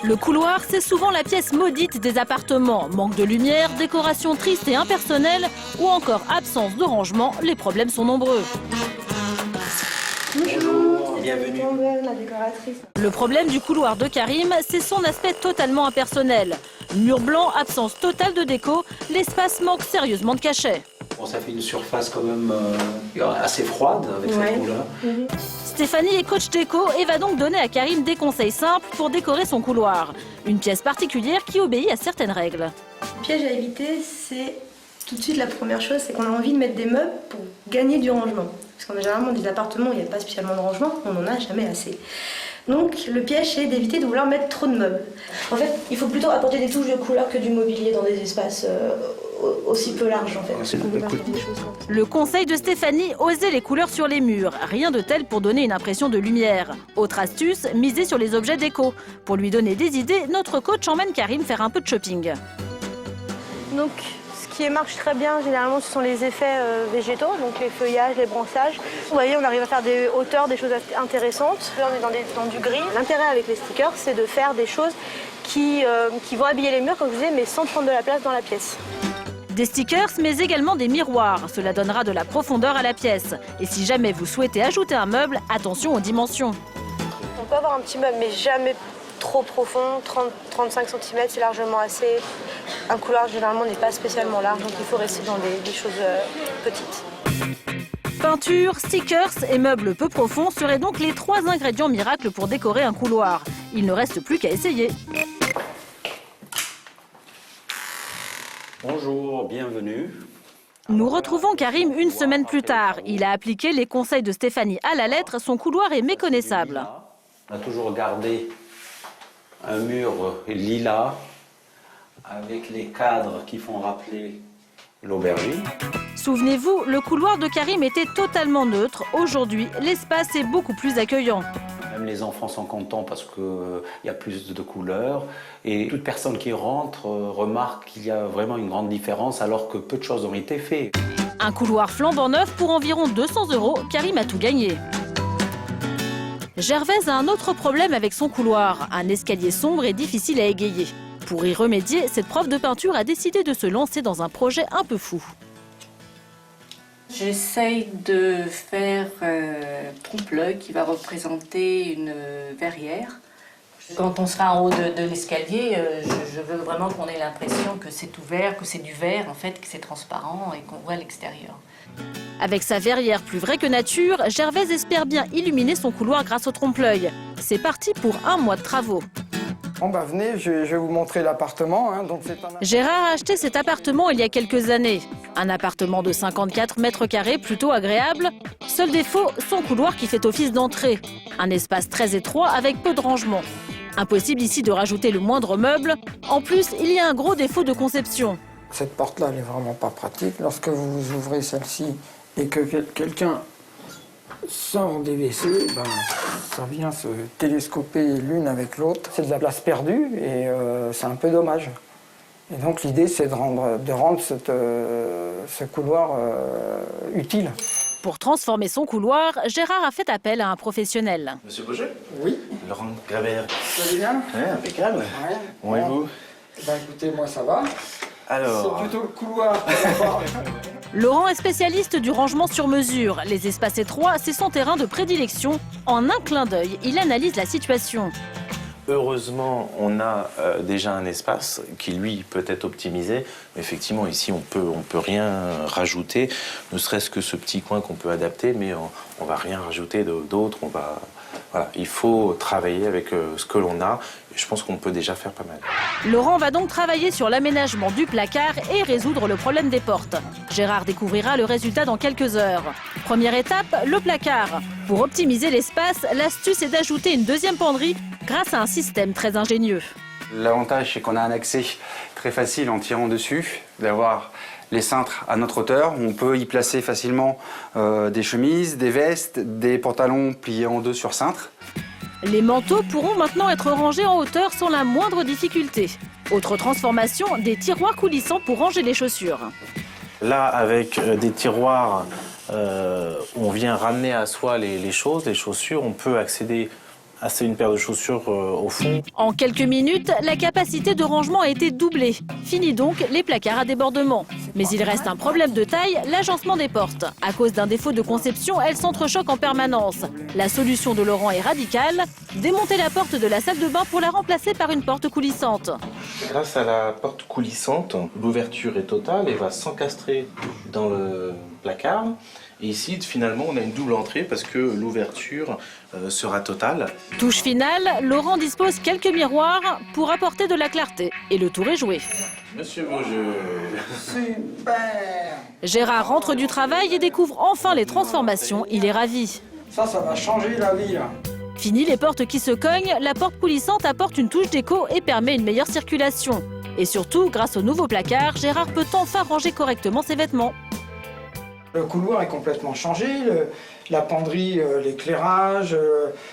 Le couloir, c'est souvent la pièce maudite des appartements. Manque de lumière, décoration triste et impersonnelle ou encore absence de rangement, les problèmes sont nombreux. Bonjour, bienvenue. La décoratrice. Le problème du couloir de Karim, c'est son aspect totalement impersonnel. Mur blanc, absence totale de déco, l'espace manque sérieusement de cachet. Bon, ça fait une surface quand même assez froide avec cette couleur. Stéphanie est coach déco et va donc donner à Karim des conseils simples pour décorer son couloir. Une pièce particulière qui obéit à certaines règles. Le piège à éviter, c'est tout de suite la première chose, c'est qu'on a envie de mettre des meubles pour gagner du rangement. Parce qu'on a généralement des appartements où il n'y a pas spécialement de rangement, on n'en a jamais assez. Donc le piège, c'est d'éviter de vouloir mettre trop de meubles. En fait, il faut plutôt apporter des touches de couleur que du mobilier dans des espaces aussi peu larges en fait. Le conseil de Stéphanie, oser les couleurs sur les murs. Rien de tel pour donner une impression de lumière. Autre astuce, miser sur les objets déco. Pour lui donner des idées, notre coach emmène Karim faire un peu de shopping. Donc, ce qui marche très bien, généralement, ce sont les effets végétaux, donc les feuillages, les branchages. Vous voyez, on arrive à faire des hauteurs, des choses intéressantes. Là, on est dans du gris. L'intérêt avec les stickers, c'est de faire des choses qui vont habiller les murs, comme je disais, mais sans prendre de la place dans la pièce. Des stickers, mais également des miroirs. Cela donnera de la profondeur à la pièce. Et si jamais vous souhaitez ajouter un meuble, attention aux dimensions. On peut avoir un petit meuble, mais jamais trop profond. 30-35 cm, c'est largement assez. Un couloir, généralement, n'est pas spécialement large, donc il faut rester dans des choses petites. Peinture, stickers et meubles peu profonds seraient donc les 3 ingrédients miracles pour décorer un couloir. Il ne reste plus qu'à essayer. Bonjour, bienvenue. Nous retrouvons Karim une semaine plus tard. Il a appliqué les conseils de Stéphanie à la lettre. Son couloir est méconnaissable. On a toujours gardé un mur lilas avec les cadres qui font rappeler l'aubergine. Souvenez-vous, le couloir de Karim était totalement neutre. Aujourd'hui, l'espace est beaucoup plus accueillant. Même les enfants sont contents parce qu'il y a plus de couleurs. Et toute personne qui rentre remarque qu'il y a vraiment une grande différence alors que peu de choses ont été faites. Un couloir flambant neuf pour environ 200 €. Karim a tout gagné. Gervaise a un autre problème avec son couloir. Un escalier sombre et difficile à égayer. Pour y remédier, cette prof de peinture a décidé de se lancer dans un projet un peu fou. J'essaye de faire trompe-l'œil qui va représenter une verrière. Quand on sera en haut de l'escalier, je veux vraiment qu'on ait l'impression que c'est ouvert, que c'est du verre, en fait, que c'est transparent et qu'on voit l'extérieur. Avec sa verrière plus vraie que nature, Gervaise espère bien illuminer son couloir grâce au trompe-l'œil. C'est parti pour 1 mois de travaux. Bon bah venez, je vais vous montrer l'appartement. Gérard a acheté cet appartement il y a quelques années. Un appartement de 54 mètres carrés plutôt agréable. Seul défaut, son couloir qui fait office d'entrée. Un espace très étroit avec peu de rangement. Impossible ici de rajouter le moindre meuble. En plus, il y a un gros défaut de conception. Cette porte-là, elle n'est vraiment pas pratique. Lorsque vous ouvrez celle-ci et que quelqu'un sort des WC, ben, ça vient se télescoper l'une avec l'autre. C'est de la place perdue et c'est un peu dommage. Et donc l'idée, c'est de rendre ce couloir utile. Pour transformer son couloir, Gérard a fait appel à un professionnel. Monsieur Bauger? Oui. Laurent Grabert. Ça va bien? Ouais, impeccable. Ouais. Bon, et vous? Ben écoutez, moi ça va. Alors... C'est plutôt le couloir. Laurent est spécialiste du rangement sur mesure. Les espaces étroits, c'est son terrain de prédilection. En un clin d'œil, il analyse la situation. Heureusement, on a déjà un espace qui, lui, peut être optimisé. Mais effectivement, ici, on peut rien rajouter, ne serait-ce que ce petit coin qu'on peut adapter, mais on va rien rajouter d'autre. Voilà, il faut travailler avec ce que l'on a. Et je pense qu'on peut déjà faire pas mal. Laurent va donc travailler sur l'aménagement du placard et résoudre le problème des portes. Gérard découvrira le résultat dans quelques heures. Première étape, le placard. Pour optimiser l'espace, l'astuce est d'ajouter une deuxième penderie grâce à un système très ingénieux. L'avantage, c'est qu'on a un accès très facile en tirant dessus, d'avoir les cintres à notre hauteur. On peut y placer facilement des chemises, des vestes, des pantalons pliés en 2 sur cintre. Les manteaux pourront maintenant être rangés en hauteur sans la moindre difficulté. Autre transformation, des tiroirs coulissants pour ranger les chaussures. Là, avec des tiroirs, on vient ramener à soi les choses, les chaussures. On peut accéder Ah, c'est une paire de chaussures au fond. En quelques minutes, la capacité de rangement a été doublée. Fini donc les placards à débordement. Mais il reste un problème de taille, l'agencement des portes. À cause d'un défaut de conception, elles s'entrechoquent en permanence. La solution de Laurent est radicale, démonter la porte de la salle de bain pour la remplacer par une porte coulissante. Grâce à la porte coulissante, l'ouverture est totale et va s'encastrer dans le placard. Et ici, finalement, on a une double entrée parce que l'ouverture sera totale. Touche finale, Laurent dispose quelques miroirs pour apporter de la clarté. Et le tour est joué. Monsieur Beaujeu. Super! Gérard rentre du travail et découvre enfin les transformations. Il est ravi. Ça va changer la vie, là. Fini les portes qui se cognent, la porte coulissante apporte une touche d'écho et permet une meilleure circulation. Et surtout, grâce au nouveau placard, Gérard peut enfin ranger correctement ses vêtements. Le couloir est complètement changé, la penderie, l'éclairage,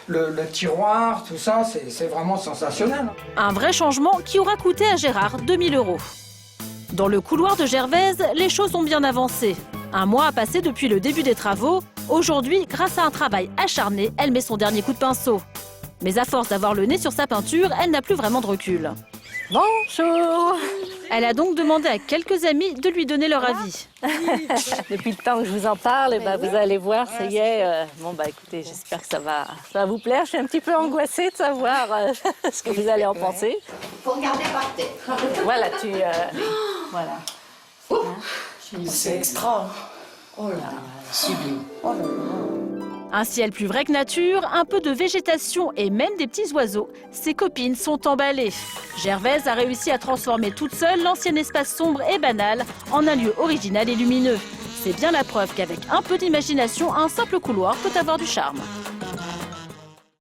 le tiroir, tout ça, c'est vraiment sensationnel. Un vrai changement qui aura coûté à Gérard 2 000 €. Dans le couloir de Gervaise, les choses ont bien avancé. Un mois a passé depuis le début des travaux. Aujourd'hui, grâce à un travail acharné, elle met son dernier coup de pinceau. Mais à force d'avoir le nez sur sa peinture, elle n'a plus vraiment de recul. Bonjour. Elle a donc demandé à quelques amis de lui donner leur avis. Depuis le temps que je vous en parle, vous allez voir, ça y est. Écoutez, j'espère que ça va vous plaire. Je suis un petit peu angoissée de savoir ce que vous allez en penser. Faut regarder par terre. Voilà, voilà. C'est extra. Oh là, sublime. Oh là là. Un ciel plus vrai que nature, un peu de végétation et même des petits oiseaux. Ses copines sont emballées. Gervaise a réussi à transformer toute seule l'ancien espace sombre et banal en un lieu original et lumineux. C'est bien la preuve qu'avec un peu d'imagination, un simple couloir peut avoir du charme.